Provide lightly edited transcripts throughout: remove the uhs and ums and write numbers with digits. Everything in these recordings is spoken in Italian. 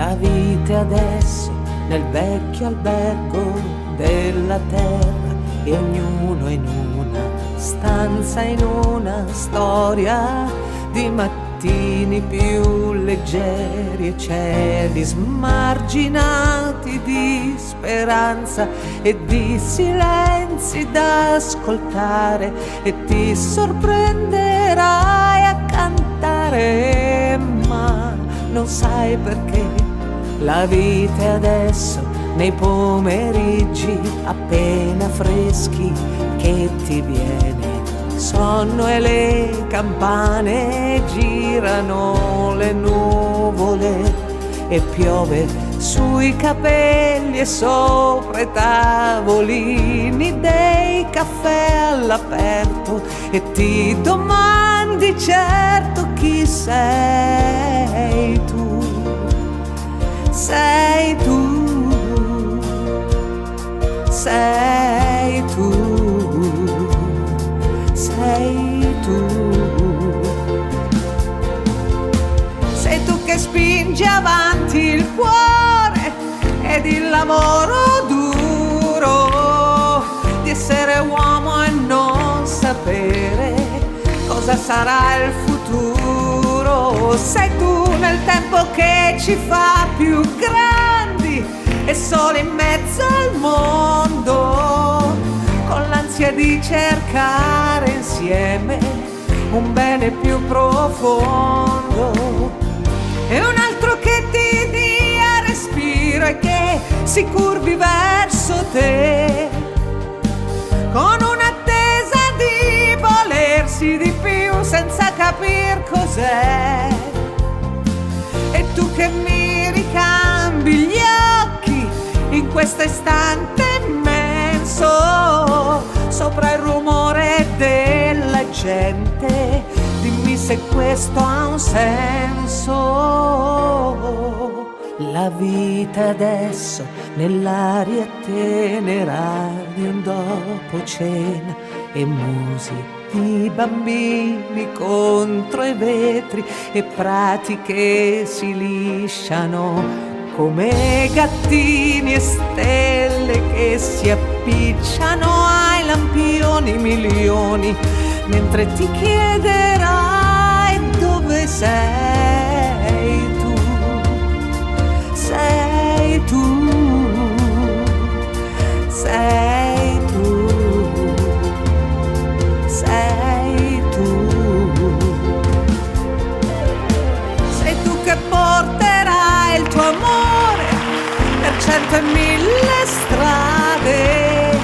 La vita adesso nel vecchio albergo della terra, e ognuno in una stanza, in una storia di mattini più leggeri e cieli smarginati di speranza e di silenzi da ascoltare, e ti sorprenderai a cantare, ma non sai perché la vita è adesso nei pomeriggi appena freschi che ti viene sonno e le campane girano le nuvole e piove sui capelli e sopra i tavolini dei caffè all'aperto, e ti domandi certo chi sei tu. Sei tu, sei tu, sei tu. Sei tu che spingi avanti il cuore ed il lavoro duro di essere uomo e non sapere cosa sarà il futuro. Sei tu nel tempo che ci fa più grandi e soli in mezzo al mondo, con l'ansia di cercare insieme un bene più profondo, e un altro che ti dia respiro e che si curvi verso te con un'attesa di volersi di più senza capir cos'è. E tu che mi ricambi gli occhi in questo istante immenso, sopra il rumore della gente, dimmi se questo ha un senso. La vita adesso nell'aria tenera di un dopo cena, e musica di bambini contro i vetri, e prati che si lisciano come gattini, e stelle che si appicciano ai lampioni milioni, mentre ti chiederai dove sei tu. Sei tu, sei tu, sei tu. Sei tu che porterai il tuo amore per 100.000 strade,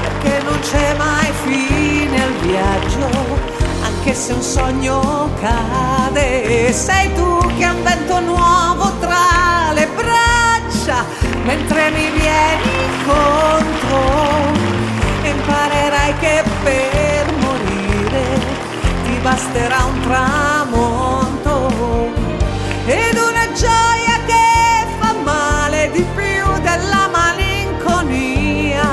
perché non c'è mai fine al viaggio, anche se un sogno cade. Sei tu che ha un vento nuovo tra le braccia mentre mi vieni incontro, e imparerai che per morire ti basterà un tramonto ed una gioia che fa male di più della malinconia,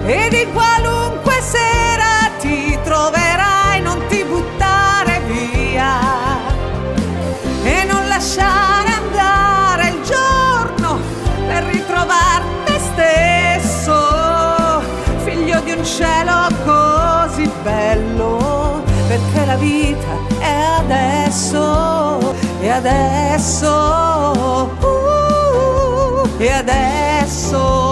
e di qualunque sera ti troverai, non ti buttare via e non lasciare andare il giorno per ritrovare te stesso, figlio di un cielo così bello, perché la vita è adesso, e adesso, e adesso.